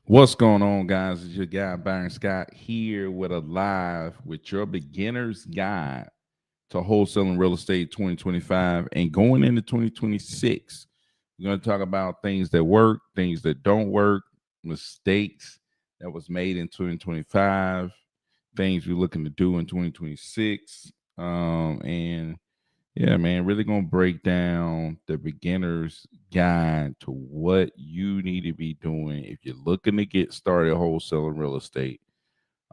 What's going on, guys? It's your guy Byron Scott here with a live with your beginner's guide to wholesaling real estate 2025 and going into 2026. We're going to talk about things that work, things that don't work, mistakes that was made in 2025, things we're looking to do in 2026, and yeah, man, really gonna break down the beginner's guide to what you need to be doing if you're looking to get started wholesaling real estate.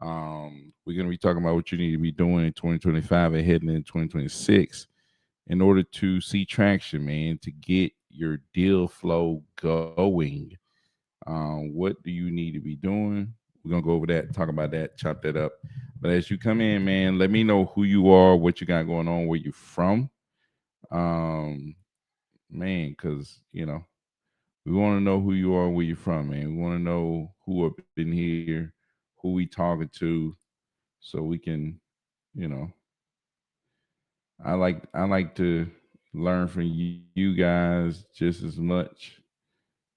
We're gonna be talking about what you need to be doing in 2025 and heading in 2026 in order to see traction, man, to get your deal flow going. What do you need to be doing? We're gonna go over that, talk about that, chop that up. But as you come in, man, let me know who you are, what you got going on, where you're from. Um, Man, because we want to know who you are, where you're from, man. We want to know who up in here, who we talking to, so we can, you know. I like to learn from you guys just as much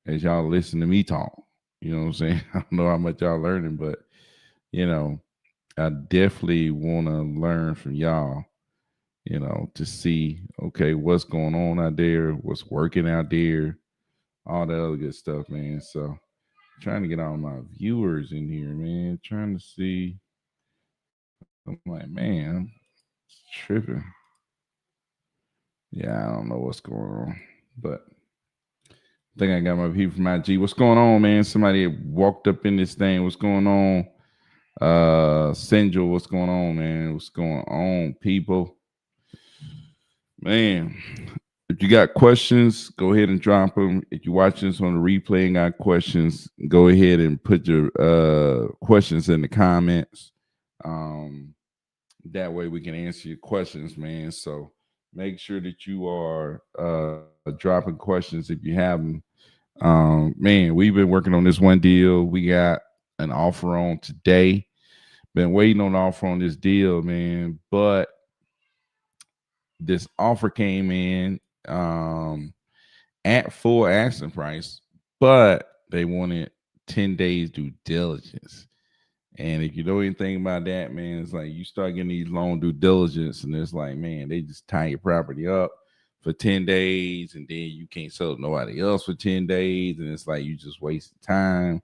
as y'all listen to me talk. You know what I'm saying? I don't know how much y'all learning, but you know, I definitely want to learn from y'all. To see okay what's going on out there, what's working out there, all that other good stuff, man. So trying to get all my viewers in here, man. Trying to see. I'm like, man, it's tripping. Yeah, I don't know what's going on, but I think I got my people from IG. What's going on, man? Somebody walked up in this thing. What's going on? Senjo, what's going on, man? What's going on, people? Man, if you got questions, go ahead and drop them. If you're watching this on the replay and got questions, go ahead and put your questions in the comments. Um, that way we can answer your questions, man. So make sure that you are dropping questions if you have them. Man, we've been working on this one deal. We got an offer on today. Been waiting on the offer on this deal, man. But this offer came in at full asking price, but they wanted 10 days due diligence. And if you know anything about that, man, it's like you start getting these long due diligence, and it's like, man, they just tie your property up for 10 days, and then you can't sell to nobody else for 10 days. And it's like you just waste time.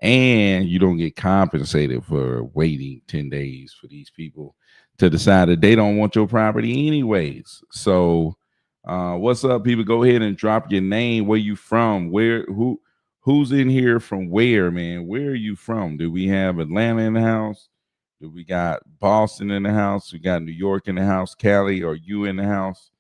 And you don't get compensated for waiting 10 days for these people to decide that they don't want your property anyways. So what's up, people? Go ahead and drop your name, where you from, who's in here from where, man? Where are you from? Do we have Atlanta in the house? Do we got Boston in the house? We got New York in the house. Cali, are you in the house?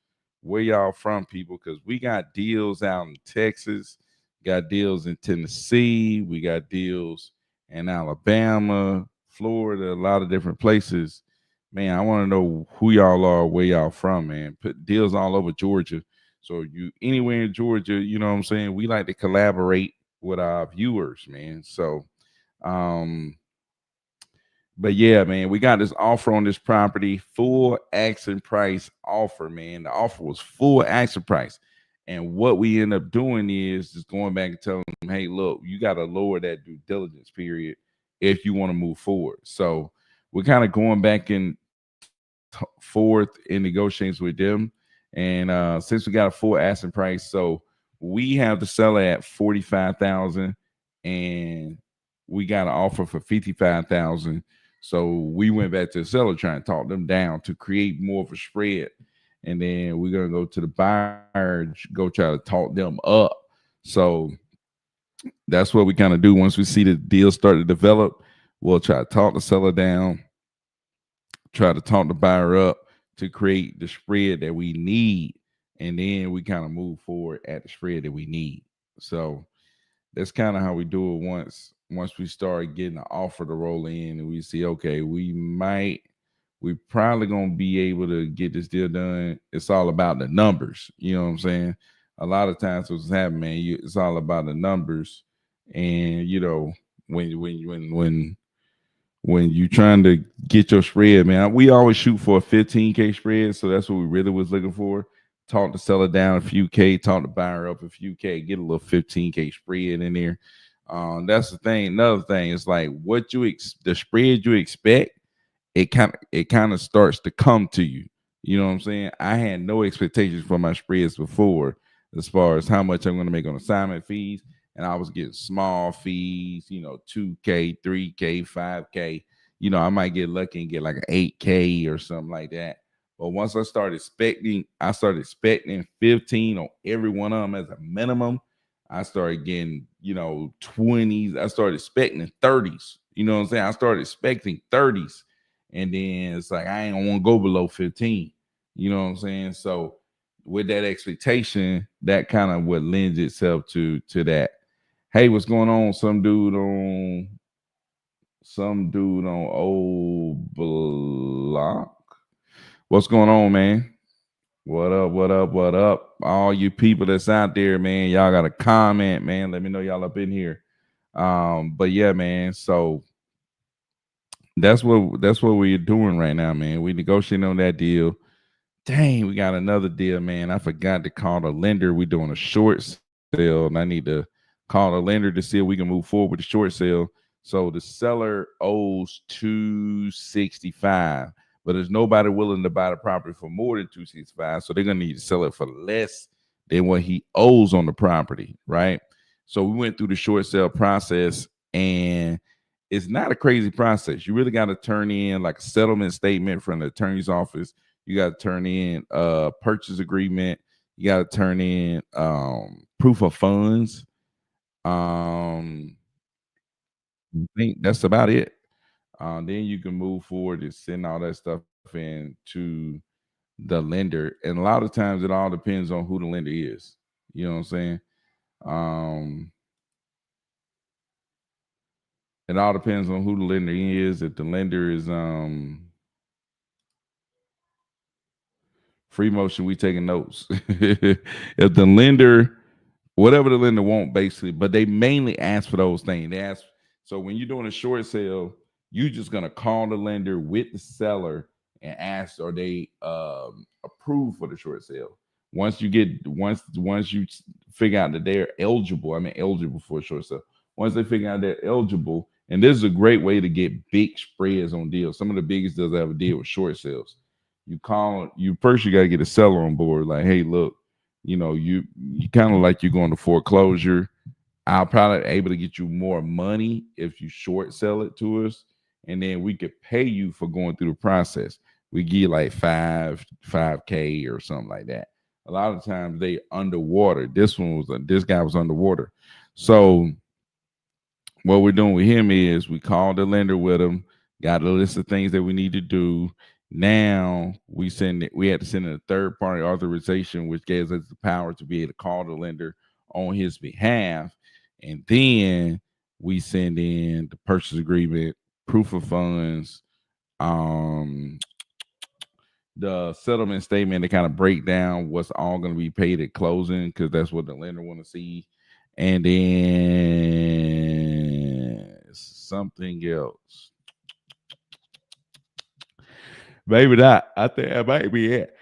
Where y'all from, people? Because we got deals out in Texas, got deals in Tennessee, we got deals in Alabama, Florida, a lot of different places. Man, I want to know who y'all are, where y'all from, man. Put deals all over Georgia. So you anywhere in Georgia, you know what I'm saying? We like to collaborate with our viewers, man. So um but yeah, man, we got this offer on this property, full asking price offer, man. The offer was full asking price. And what we end up doing is just going back and telling them, hey, look, you got to lower that due diligence period if you want to move forward. So we're kind of going back and forth in negotiations with them. And since we got a full asking price, so we have the seller at 45,000 and we got an offer for 55,000. So we went back to the seller trying to talk them down to create more of a spread. And then we're gonna go to the buyer, go try to talk them up. So that's what we kind of do. Once we see the deal start to develop, we'll try to talk the seller down, try to talk the buyer up to create the spread that we need. And then we kind of move forward at the spread that we need. So that's kind of how we do it once we start getting an offer to roll in and we see, okay, we probably gonna be able to get this deal done. It's all about the numbers. You know what I'm saying? A lot of times what's happening, man, it's all about the numbers. And when you trying to get your spread, man, we always shoot for a 15K spread. So that's what we really was looking for. Talk the seller down a few K, talk the buyer up a few K, get a little 15K spread in there. That's the thing. Another thing is like what the spread you expect, it kind of starts to come to you. You know what I'm saying? I had no expectations for my spreads before, as far as how much I'm going to make on assignment fees, and I was getting small fees. 2K, 3K, 5K. I might get lucky and get like an 8K or something like that. But once I started expecting 15 on every one of them as a minimum. I started getting, 20s. I started expecting 30s. You know what I'm saying? I started expecting 30s. And then it's like I ain't want to go below 15. You know what I'm saying? So with that expectation, that kind of what lends itself to that. Hey, what's going on? Some dude on old block. What's going on, man? What up? What up? What up? All you people that's out there, man, y'all got a comment, man. Let me know y'all up in here. But yeah, man. So that's what we're doing right now, man. We negotiating on that deal. Dang, we got another deal, man. I forgot to call the lender. We're doing a short sale, and I need to call the lender to see if we can move forward with the short sale. So the seller owes 265, but there's nobody willing to buy the property for more than 265. So they're gonna need to sell it for less than what he owes on the property, right? So we went through the short sale process, and it's not a crazy process. You really got to turn in like a settlement statement from the attorney's office. You got to turn in a purchase agreement. You got to turn in proof of funds. I think that's about it. Then you can move forward and send all that stuff in to the lender. And a lot of times it all depends on who the lender is. You know what I'm saying? Um, it all depends on who the lender is. If the lender is free motion, we taking notes. If the lender, whatever the lender want, basically, but they mainly ask for those things. They ask. So when you're doing a short sale, you're just gonna call the lender with the seller and ask, are they approved for the short sale? Once you figure out that they're eligible, I mean eligible for a short sale. Once they figure out they're eligible, and this is a great way to get big spreads on deals. Some of the biggest deals I ever did with short sales. You first, you got to get a seller on board. Like, hey, look, you kind of like you're going to foreclosure. I'll probably able to get you more money if you short sell it to us, and then we could pay you for going through the process. We give you like 5K or something like that. A lot of times they underwater. This guy was underwater. So what we're doing with him is we called the lender with him, got a list of things that we need to do. Now we had to send in a third party authorization, which gives us the power to be able to call the lender on his behalf. And then we send in the purchase agreement, proof of funds, um, the settlement statement to kind of break down what's all going to be paid at closing, because that's what the lender want to see. And then something else. Maybe not. I think that might be it.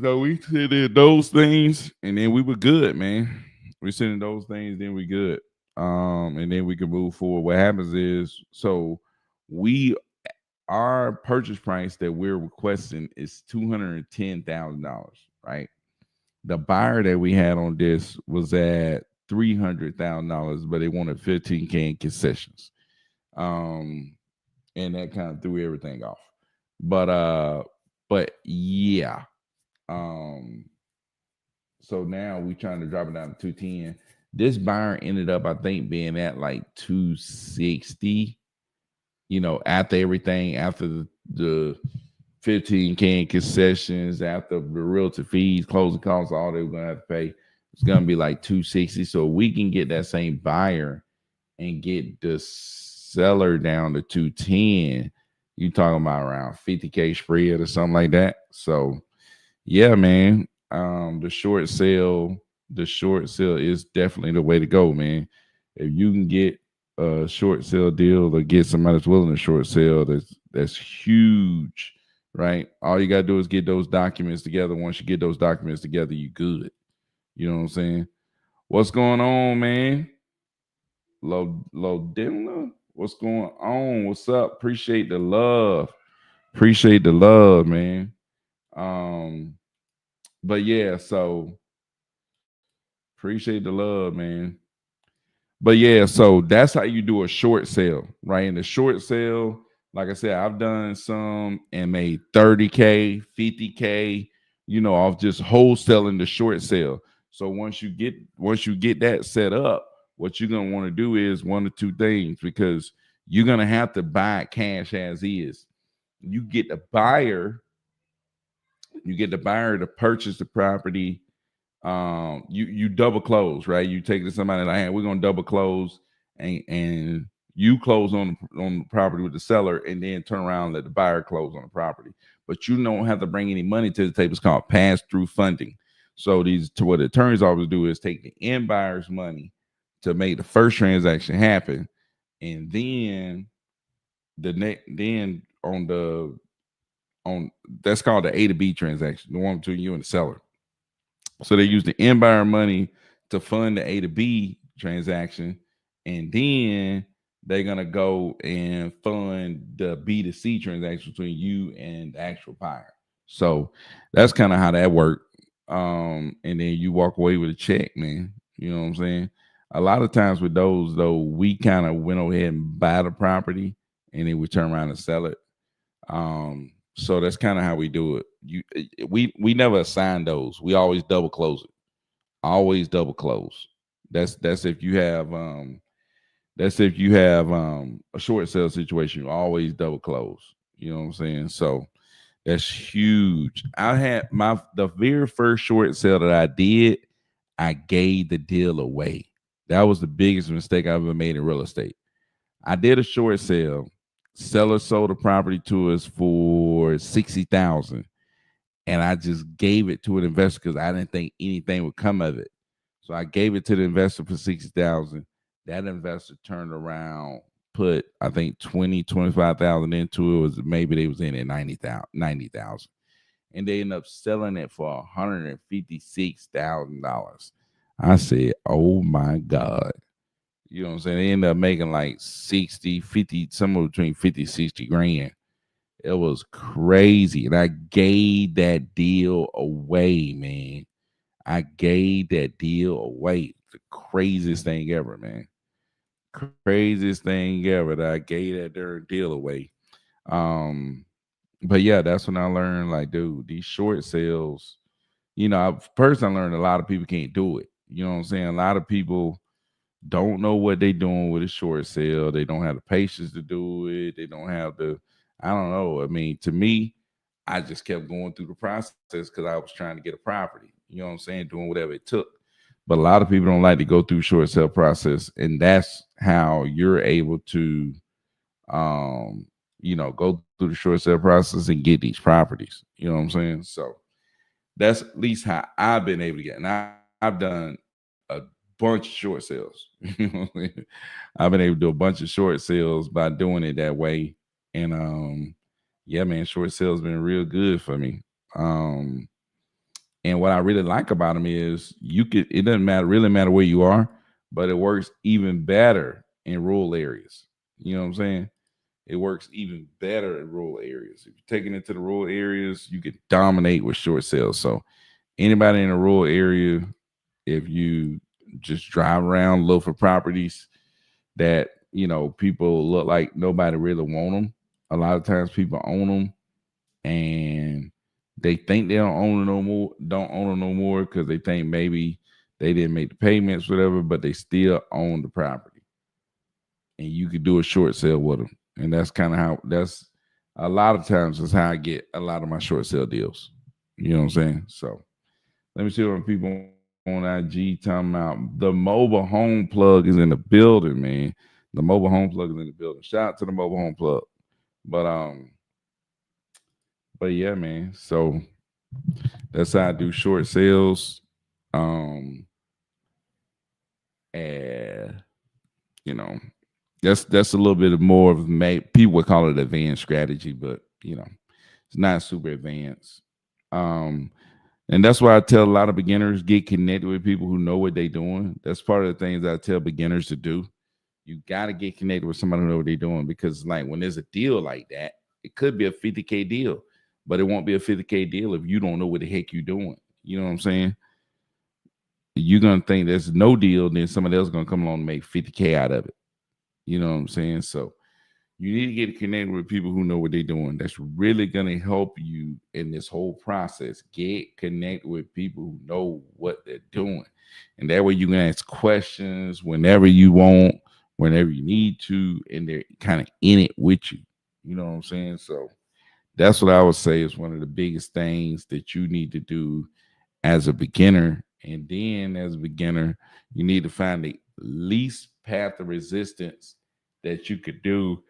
So we sent in those things, and then we were good, man. We sent in those things, then we good. And then we can move forward. What happens is, so we our purchase price that we're requesting is $210,000, right? The buyer that we had on this was at $300,000, but they wanted 15K in concessions. And that kind of threw everything off. But yeah. Um, so now we trying to drop it down to 210. This buyer ended up, I think, being at like 260. After everything, after the 15K in concessions, after the realtor fees, closing costs, all they were gonna have to pay, it's gonna be like 260. So we can get that same buyer and get the seller down to 210. You talking about around 50K spread or something like that. So yeah, man. The short sale is definitely the way to go, man. If you can get a short sale deal or get somebody that's willing to short sale, that's huge, right? All you gotta do is get those documents together. Once you get those documents together, you good. You know what I'm saying? What's going on, man? Lodina, what's going on? What's up? Appreciate the love. Appreciate the love, man. Um, but yeah, so appreciate the love, man. But yeah, so that's how you do a short sale, right? In the short sale, like I said, I've done some and made 30K, 50K, off just wholesaling the short sale. So once you get that set up, what you're gonna want to do is one or two things because you're gonna have to buy it cash as is. You get the buyer, you get the buyer to purchase the property. You double close, right? You take it to somebody like, hey, we're gonna double close, and you close on the property with the seller, and then turn around and let the buyer close on the property. But you don't have to bring any money to the table. It's called pass through funding. So what the attorneys always do is take the end buyer's money to make the first transaction happen, and then then on that's called the A to B transaction, the one between you and the seller. So they use the end buyer money to fund the A to B transaction, and then they're gonna go and fund the B to C transaction between you and the actual buyer. So that's kind of how that worked. And then you walk away with a check, man. You know what I'm saying? A lot of times with those though, we kind of went ahead and buy the property and then we turn around and sell it. So that's kind of how we do it. We never assign those. We always double close it. Always double close. That's if you have a short sale situation, you always double close. You know what I'm saying? So that's huge. I had the very first short sale that I did, I gave the deal away. That was the biggest mistake I've ever made in real estate. I did a short sale. Seller sold the property to us for 60,000, and I just gave it to an investor because I didn't think anything would come of it. So I gave it to the investor for 60,000. That investor turned around, put I think 25,000 into it. Was maybe they was in at 90,000, and they ended up selling it for $156,000. I said, "Oh my God." You know what I'm saying? They ended up making like 60, 50, somewhere between 50, 60 grand. It was crazy. And I gave that deal away, man. I gave that deal away. The craziest thing ever, man. Craziest thing ever that I gave that deal away. Um, but yeah, that's when I learned, like, dude, these short sales, first I learned a lot of people can't do it. You know what I'm saying? A lot of people don't know what they're doing with a short sale. They don't have the patience to do it. They don't have the, I don't know. I mean, to me, I just kept going through the process because I was trying to get a property. You know what I'm saying? Doing whatever it took. But a lot of people don't like to go through short sale process, and that's how you're able to, go through the short sale process and get these properties. You know what I'm saying? So that's at least how I've been able to get. And I've done a bunch of short sales. You know what I mean? I've been able to do a bunch of short sales by doing it that way. And yeah, man, short sales been real good for me. Um and what I really like about them is it doesn't really matter where you are, but it works even better in rural areas. You know what I'm saying? It works even better in rural areas. If you're taking it to the rural areas, you can dominate with short sales. So anybody in a rural area, if you just drive around, look for properties that people look like nobody really want them. A lot of times people own them and they think they don't own them no more because they think maybe they didn't make the payments, whatever, but they still own the property. And you could do a short sale with them. And that's kind of how that's a lot of times that's how I get a lot of my short sale deals. You know what I'm saying? So let me see what people on IG talking about. The mobile home plug is in the building, man. The mobile home plug is in the building. Shout out to the mobile home plug. But yeah, man. So that's how I do short sales. Um and you know, that's a little bit more of people would call it advanced strategy, but it's not super advanced. Um And that's why I tell a lot of beginners get connected with people who know what they're doing. That's part of the things I tell beginners to do. You got to get connected with somebody who know what they're doing, because like when there's a deal like that, it could be a 50K deal, but it won't be a 50K deal if you don't know what the heck you're doing. You know what I'm saying? You're gonna think there's no deal, then somebody else is gonna come along and make 50K out of it. You know what I'm saying? So you need to get connected with people who know what they're doing. That's really gonna help you in this whole process. Get connected with people who know what they're doing. And that way you can ask questions whenever you want, whenever you need to, and they're kind of in it with you. You know what I'm saying? So that's what I would say is one of the biggest things that you need to do as a beginner. And then as a beginner, you need to find the least path of resistance that you could do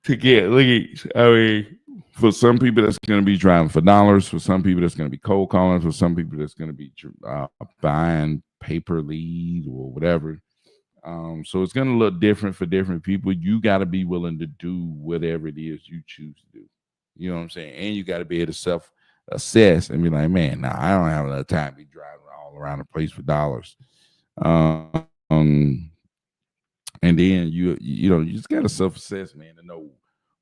to get leads. I mean, for some people, that's going to be driving for dollars. For some people, that's going to be cold calling. For some people, that's going to be buying paper lead or whatever. So it's going to look different for different people. You got to be willing to do whatever it is you choose to do. You know what I'm saying? And you got to be able to self assess and be like, man, nah, I don't have enough time to be driving all around the place for dollars. Um, and then you just got to self assess, man, to know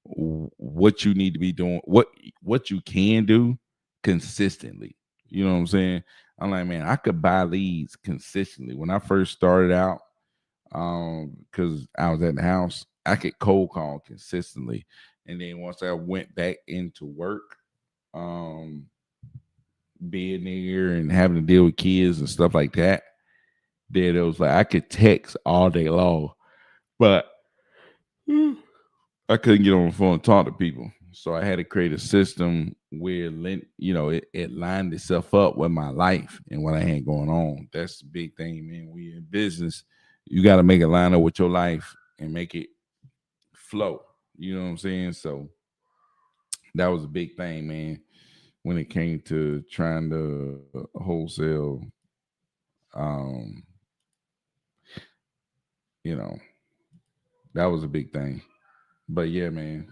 what you need to be doing, what you can do consistently. You know what I'm saying? I'm like, man, I could buy leads consistently. When I first started out, because I was at the house, I could cold call consistently. And then once I went back into work, um, being there and having to deal with kids and stuff like that, then it was like I could text all day long, but I couldn't get on the phone and talk to people. So I had to create a system where it lined itself up with my life and what I had going on. That's the big thing, man. We in business, you got to make it line up with your life and make it flow. You know what I'm saying? So that was a big thing, man, when it came to trying to wholesale. Um, you know, that was a big thing. But yeah, man,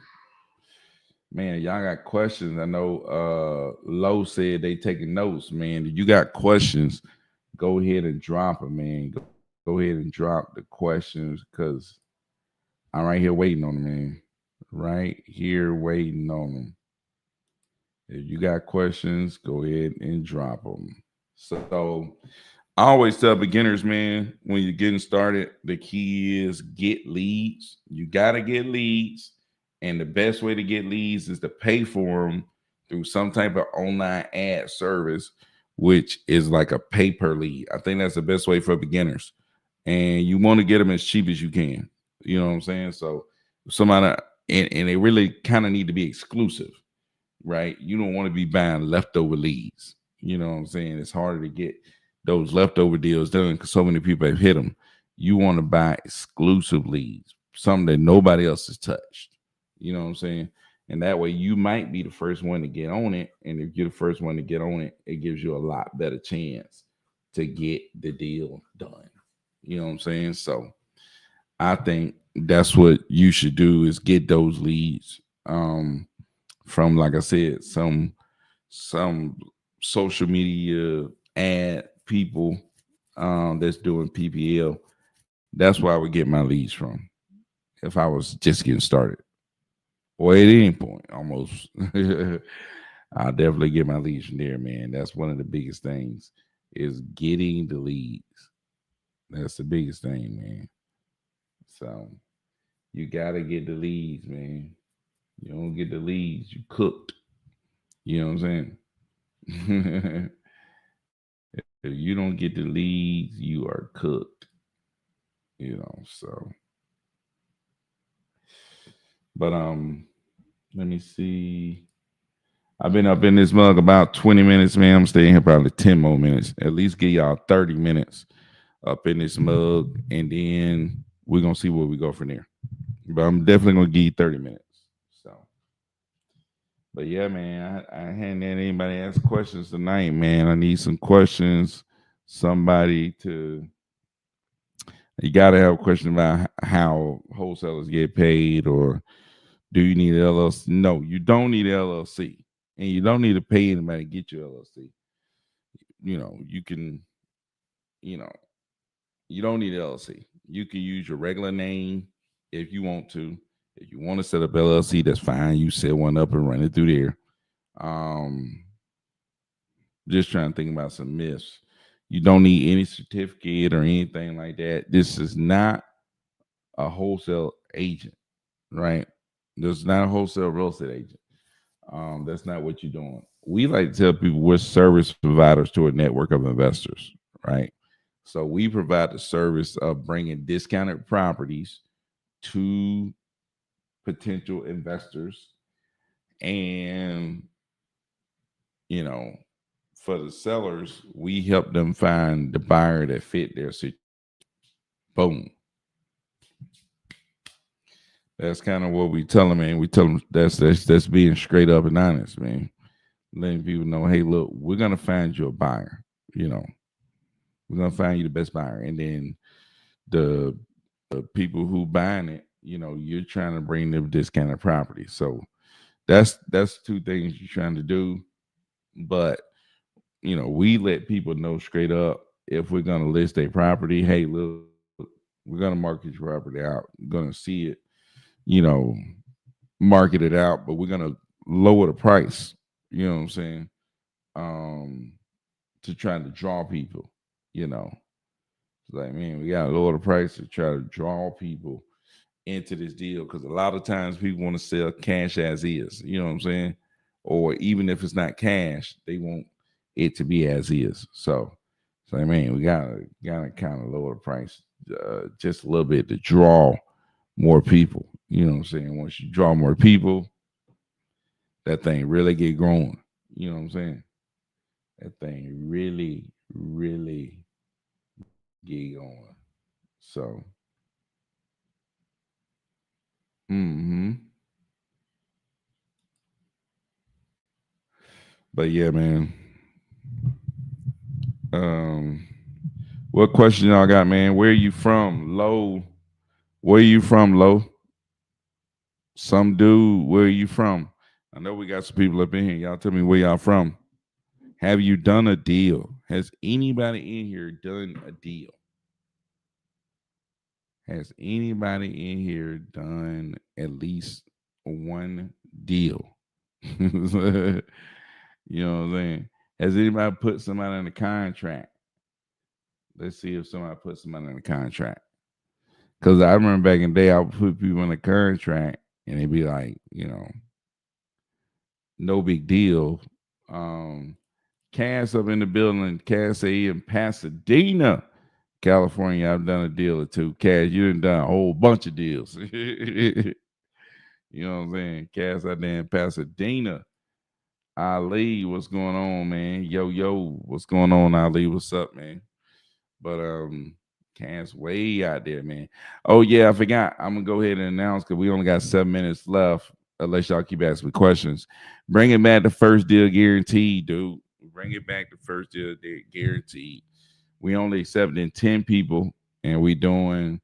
y'all got questions. I know Low said they taking notes, man. If you got questions, go ahead and drop them, man. Go ahead and drop the questions, because I'm right here waiting on them, man. Right here waiting on them. If you got questions, go ahead and drop them. So I always tell beginners, man, when you're getting started, the key is get leads. You got to get leads. And the best way to get leads is to pay for them through some type of online ad service, which is like a pay per lead. I think that's the best way for beginners. And you want to get them as cheap as you can. You know what I'm saying? So somebody, and they really kind of need to be exclusive, right? You don't want to be buying leftover leads. You know what I'm saying? It's harder to get those leftover deals done because so many people have hit them. You want to buy exclusive leads, something that nobody else has touched. You know what I'm saying? And that way you might be the first one to get on it. And if you're the first one to get on it, it gives you a lot better chance to get the deal done. You know what I'm saying? So I think that's what you should do is get those leads. From, like I said, some social media ad people that's doing PPL. That's where I would get my leads from if I was just getting started, or at any point almost. I'll definitely get my leads from there, man. That's one of the biggest things is getting the leads. That's the biggest thing, man. So you gotta get the leads, man. You don't get the leads, you cooked. You know what I'm saying? If you don't get the leads, you are cooked. So but let me see. I've been up in this mug about 20 minutes, man. I'm staying here probably 10 more minutes. At least give y'all 30 minutes up in this mug, and then we're gonna see where we go from there. But I'm definitely gonna give you 30 minutes. So but yeah, man, I hadn't had anybody ask questions tonight, man. I need some questions. Somebody to You got to have a question about how wholesalers get paid, or do you need an LLC? No, you don't need an LLC, and you don't need to pay anybody to get your LLC. You can, you know, You don't need LLC. You can use your regular name if you want to. If you want to set up LLC, that's fine. You set one up and run it through there. Um, just trying to think about some myths. You don't need any certificate or anything like that. This is not a wholesale agent, right? This is not a wholesale real estate agent. That's not what you're doing. We like to tell people we're service providers to a network of investors, right? So we provide the service of bringing discounted properties to potential investors, and you know, for the sellers, we help them find the buyer that fit their situation. Boom. That's kind of what we tell them, man. We tell them that's being straight up and honest, man. Letting people know, hey, look, we're gonna find you a buyer. You know, we're gonna find you the best buyer, and then the the people who buying it, you're trying to bring them discounted property. So that's two things you're trying to do. But we let people know straight up if we're gonna list a property. Hey, look, we're gonna market your property out. You're gonna see it, you know, market it out, but we're gonna lower the price. You know what I'm saying? Um, to try to draw people. You know, it's like, man, we gotta lower the price to try to draw people into this deal, because a lot of times people want to sell cash as is. You know what I'm saying? Or even if it's not cash, they want it to be as is. So I mean, we gotta kind of lower the price just a little bit to draw more people. You know what I'm saying? Once you draw more people, that thing really get growing. You know what I'm saying? That thing really, really get going. So, hmm but yeah, man. Um, what question y'all got, man? Where you from, Low? Where you from, Low? Some dude, where you from? I know we got some people up in here. Y'all tell me where y'all from. Have you done a deal? Has anybody in here done a deal? Has anybody in here done at least one deal? You know what I'm saying? Has anybody put somebody in a contract? Let's see if somebody put somebody in a contract. Because I remember back in the day, I would put people in a contract and they'd be like, no big deal. Um, Cass up in the building, Cass A in Pasadena, California. I've done a deal or two. Cass, you done a whole bunch of deals. You know what I'm saying? Cass out there in Pasadena. Ali, what's going on, man? Yo, what's going on, Ali? What's up, man? But Cass way out there, man. Oh yeah, I forgot. I'm gonna go ahead and announce because we only got 7 minutes left. Unless y'all keep asking me questions, bring it back to first deal guaranteed, dude. Bring it back to first deal guaranteed. We only accepting 10 people, and we doing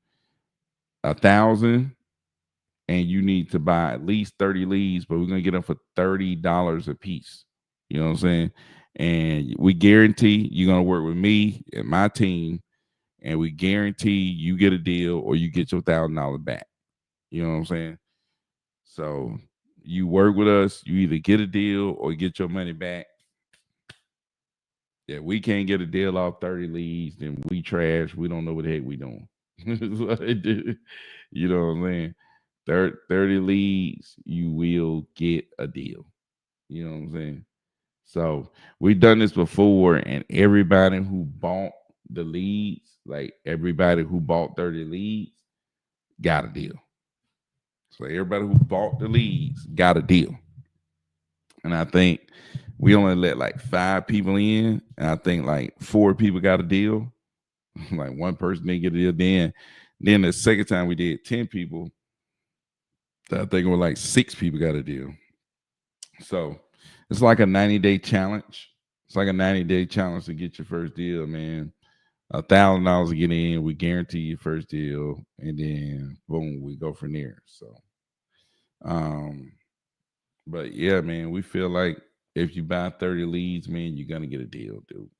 1,000. And you need to buy at least 30 leads, but we're gonna get them for $30 a piece. You know what I'm saying? And we guarantee you're gonna work with me and my team, and we guarantee you get a deal or you get your $1,000 back. You know what I'm saying? So you work with us, you either get a deal or get your money back. Yeah, we can't get a deal off 30 leads, then we trash. We don't know what the heck we doing. You know what I'm saying? 30 leads, you will get a deal. You know what I'm saying? So we've done this before, and everybody who bought the leads, like everybody who bought 30 leads, got a deal. So everybody who bought the leads got a deal. And I think we only let like 5 people in, and I think like 4 people got a deal. Like one person didn't get a deal. Then the second time we did 10 people, I think it was like 6 people got a deal. So it's like a 90-day challenge. It's like a 90-day challenge to get your first deal, man. $1,000 to get in. We guarantee your first deal, and then boom, we go from there. So, um, but yeah, man, we feel like if you buy 30 leads, man, you're gonna get a deal, dude.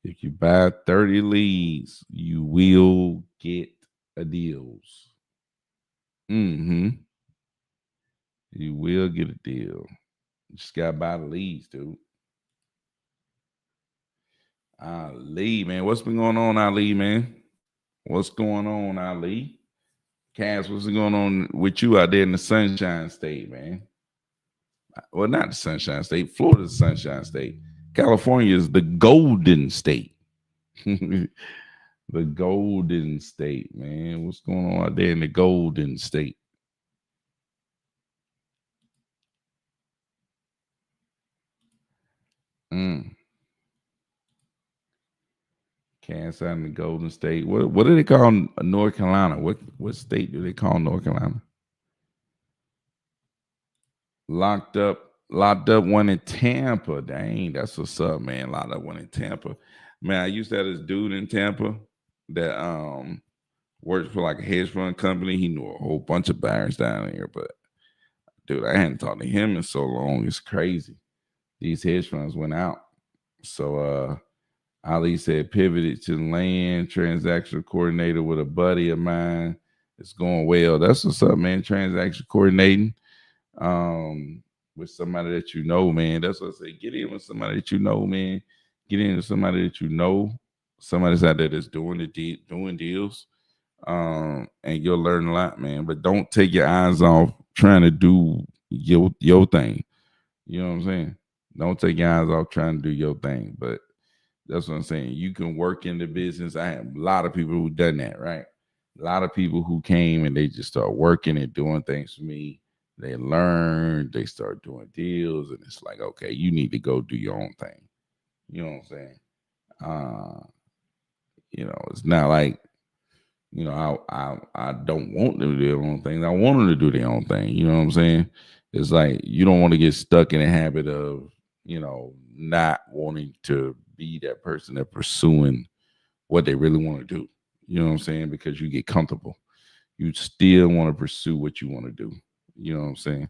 If you buy 30 leads, you will get a deals. Mm-hmm. You will get a deal. You just gotta buy the leads, dude. Ali, man. What's been going on, Ali, man? What's going on, Ali? Cass, what's going on with you out there in the Sunshine State, man? Well, not the Sunshine State. Florida's the Sunshine State. California is the Golden State. The Golden State, man. What's going on out there in the Golden State? Mm. Kansas and the Golden State. What do they call North Carolina? What state do they call North Carolina? Locked up one in Tampa. Dang, that's what's up, man. Locked up one in Tampa. Man, I used to have this dude in Tampa that worked for like a hedge fund company. He knew a whole bunch of buyers down here, but dude, I hadn't talked to him in so long. It's crazy. These hedge funds went out. So Ali said pivoted to land transaction coordinator with a buddy of mine. It's going well. That's what's up, man. Transaction coordinating with somebody that you know, man. That's what I say. Get in with somebody that you know, man. Get in with somebody that you know. Somebody's out there that's doing doing deals. And you'll learn a lot, man. But don't take your eyes off trying to do your thing. You know what I'm saying? Don't take your eyes off trying to do your thing. But that's what I'm saying. You can work in the business. I have a lot of people who done that, right? A lot of people who came and they just start working and doing things for me. They learn, they start doing deals, and it's like, okay, you need to go do your own thing. You know what I'm saying? Uh, it's not like, I don't want them to do their own thing. I want them to do their own thing. You know what I'm saying? It's like you don't want to get stuck in a habit of, not wanting to be that person that pursuing what they really want to do. You know what I'm saying? Because you get comfortable. You still want to pursue what you want to do. You know what I'm saying?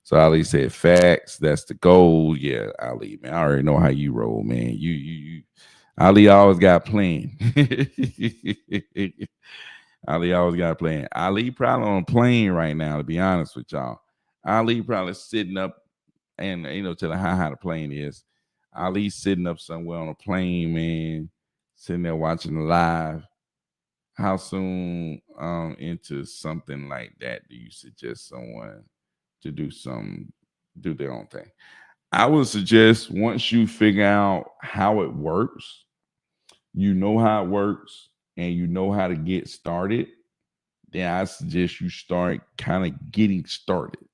So Ali said, "Facts. That's the goal." Yeah, Ali, man. I already know how you roll, man. You. Ali always got a plan. Ali always got a plan. Ali probably on a plane right now. To be honest with y'all, Ali probably sitting up, and tell how the plane is. Ali sitting up somewhere on a plane, man, sitting there watching the live. How soon into something like that do you suggest someone to do their own thing? I would suggest once you figure out how it works, you know how it works, and you know how to get started, then I suggest you start kind of getting started.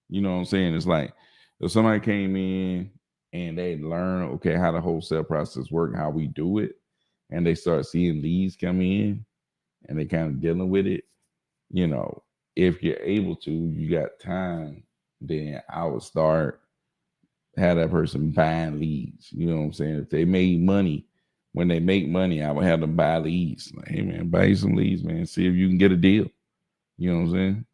You know what I'm saying? It's like if somebody came in and they learn, okay, how the wholesale process work, how we do it, and they start seeing leads come in and they kind of dealing with it, if you're able to, you got time, then I would start have that person buying leads. You know what I'm saying? If they made money, when they make money, I would have them buy leads. Like, hey man, buy you some leads, man. See if you can get a deal. You know what I'm saying?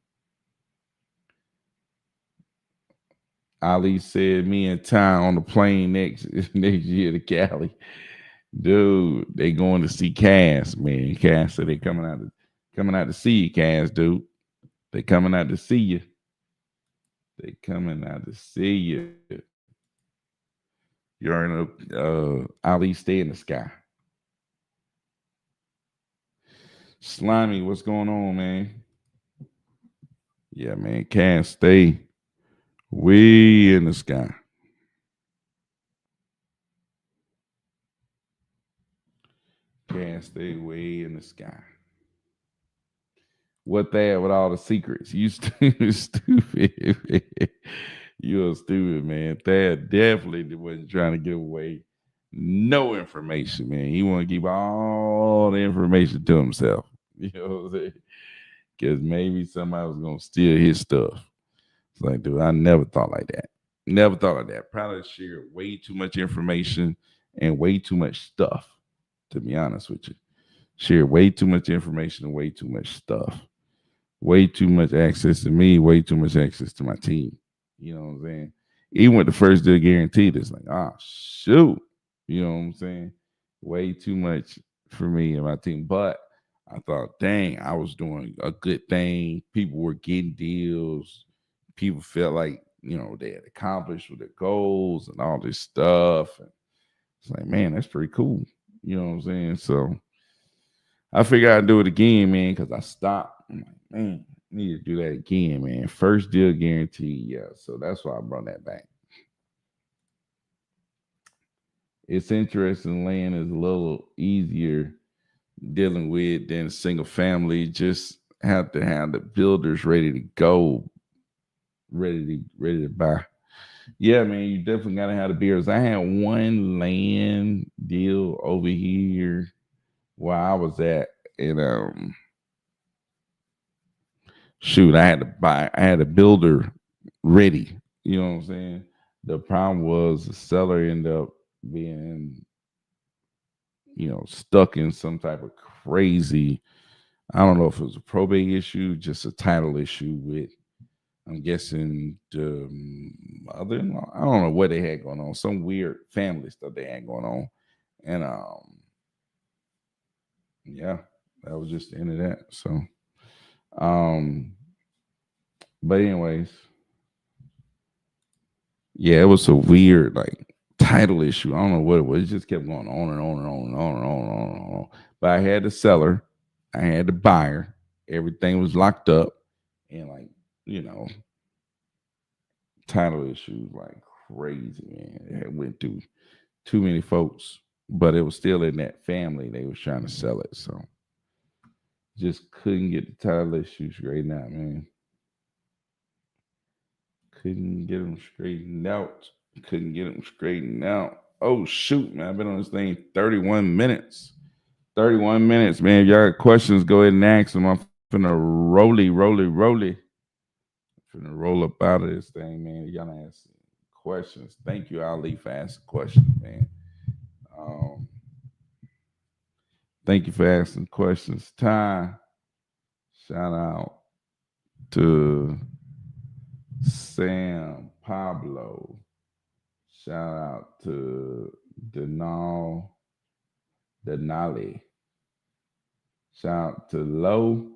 Ali said me and Ty on the plane next year to Cali. Dude, they going to see Cass, man. Cass said they coming out to see you, Cass, dude. They coming out to see you. They coming out to see you. You're in Ali stay in the sky. Slimy, what's going on, man? Yeah, man. Cass stay way in the sky. Cass stay way in the sky. What there with all the secrets? You stupid. You're stupid, man. Thad definitely wasn't trying to give away no information, man. He want to keep all the information to himself. You know what I'm saying? Because maybe somebody was gonna steal his stuff. It's like, dude, I never thought like that. Never thought of that. Probably shared way too much information and way too much stuff. To be honest with you, share way too much information and way too much stuff. Way too much access to me, way too much access to my team. You know what I'm saying? Even with the first deal guaranteed, it's like, shoot. You know what I'm saying? way too much for me and my team. But I thought, dang, I was doing a good thing. People were getting deals. People felt like, they had accomplished with their goals and all this stuff. And it's like, man, that's pretty cool. You know what I'm saying? So I figured I'd do it again, man, because I stopped. I'm like, man, I need to do that again, man. First deal guarantee. Yeah. So that's why I brought that back. It's interesting. Land is a little easier dealing with than single family. Just have to have the builders ready to go, ready to buy. Yeah, man, you definitely gotta have the builders. I had one land deal over here where I was at, and shoot, I had a builder ready. You know what I'm saying? The problem was the seller ended up being, stuck in some type of crazy. I don't know if it was a probate issue, just a title issue with. I'm guessing the mother-in-law. I don't know what they had going on. Some weird family stuff they had going on, and yeah, that was just the end of that. So, um, but anyways, yeah, it was a weird like title issue. I don't know what it was. It just kept going on and on and on and on and on and on and on. But I had the seller, I had the buyer. Everything was locked up, and like you know, title issues like crazy, man. It went through too many folks, but it was still in that family. They was trying to sell it, so just couldn't get the title issues straightened out, man. Couldn't get them straightened out. Couldn't get them straightened out. Oh shoot, man! I've been on this thing 31 minutes. 31 minutes, man. If y'all got questions, go ahead and ask them. I'm finna roly. Finna roll up out of this thing, man. Y'all ask questions. Thank you, Ali, for asking questions, man. Um, thank you for asking questions. Ty, shout out to Sam Pablo. Shout out to Denali. Shout out to Low.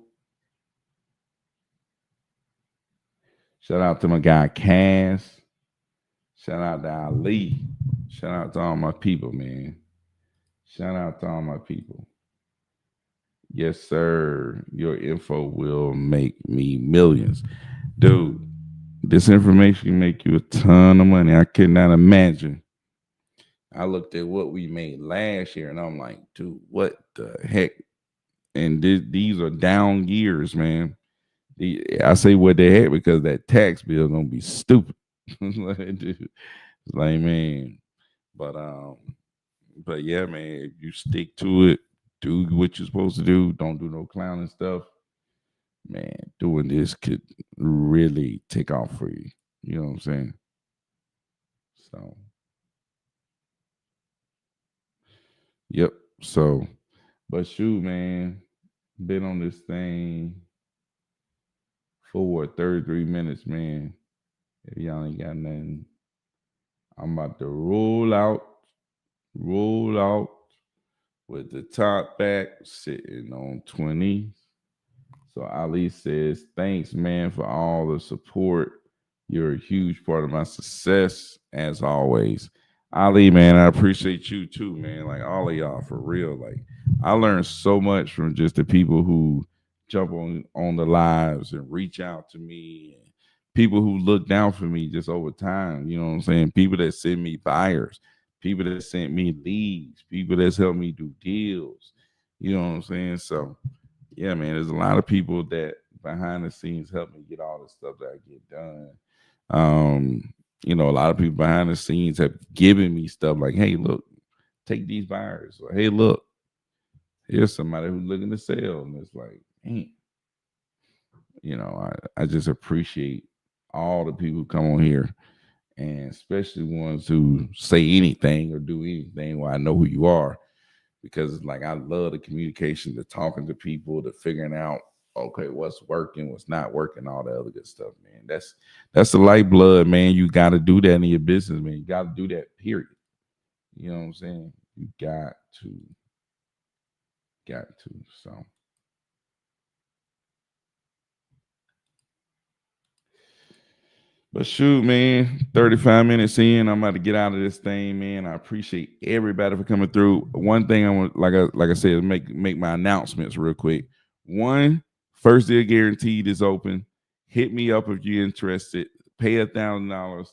Shout out to my guy Cass. Shout out to Ali. Shout out to all my people, man. Shout out to all my people. Yes, sir. Your info will make me millions. Dude, this information can make you a ton of money. I could not imagine. I looked at what we made last year and I'm like, dude, what the heck? And these are down years, man. I say what the heck because that tax bill gonna be stupid. Dude, it's like, man. But but yeah, man, if you stick to it, do what you're supposed to do, don't do no clowning stuff, man, doing this could really take off for you. You know what I'm saying? So, yep. So, but shoot, man, been on this thing for 33 minutes, man. If y'all ain't got nothing, I'm about to roll out with the top back sitting on 20. So Ali says, thanks, man, for all the support. You're a huge part of my success, as always. Ali, man, I appreciate you too, man. Like all of y'all, for real. Like I learned so much from just the people who jump on the lives and reach out to me, and people who look down for me just over time. You know what I'm saying? People that send me buyers, people that sent me leads, people that's helped me do deals. You know what I'm saying? So yeah, man, there's a lot of people that behind the scenes help me get all the stuff that I get done. A lot of people behind the scenes have given me stuff like, hey, look, take these buyers, or hey, look, here's somebody who's looking to sell. And it's like, man, I just appreciate all the people who come on here, and especially ones who say anything or do anything where I know who you are, because it's like I love the communication, the talking to people, the figuring out okay what's working, what's not working, all the other good stuff, man. That's the lifeblood, man. You got to do that in your business, man. You got to do that. Period. You know what I'm saying? You got to. So, but shoot, man, 35 minutes in, I'm about to get out of this thing, man. I appreciate everybody for coming through. One thing I want, like I said, make my announcements real quick. One, first deal guaranteed is open. Hit me up if you're interested. Pay $1,000,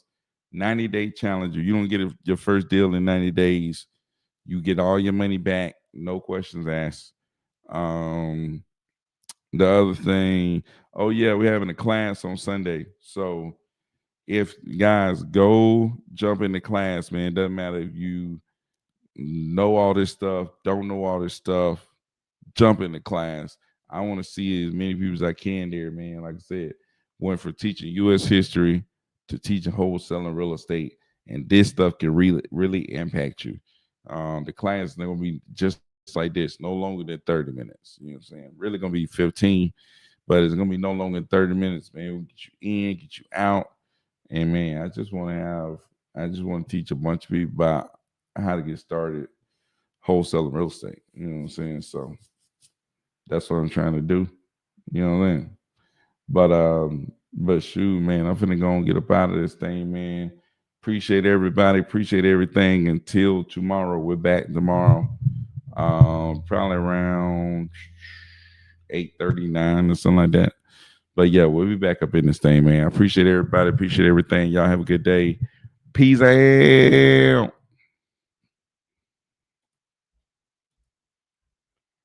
90-day challenge. If you don't get your first deal in 90 days, you get all your money back, no questions asked. The other thing, oh yeah, we're having a class on Sunday. So if guys go jump in the class, man, it doesn't matter if you know all this stuff, don't know all this stuff, jump in the class. I want to see as many people as I can there, man. Like I said, went from teaching U.S. history to teaching wholesaling real estate, and this stuff can really impact you. The class is going to be just like this, no longer than 30 minutes. You know what I'm saying? Really going to be 15, but it's going to be no longer than 30 minutes, man. We'll get you in, get you out. And man, I just want to teach a bunch of people about how to get started wholesaling real estate. You know what I'm saying? So that's what I'm trying to do. You know what I mean? But shoot, man, I'm finna go and get up out of this thing, man. Appreciate everybody, appreciate everything. Until tomorrow. We're back tomorrow. Probably around 8:39 or something like that. But yeah, we'll be back up in this thing, man. I appreciate everybody, appreciate everything. Y'all have a good day. Peace out.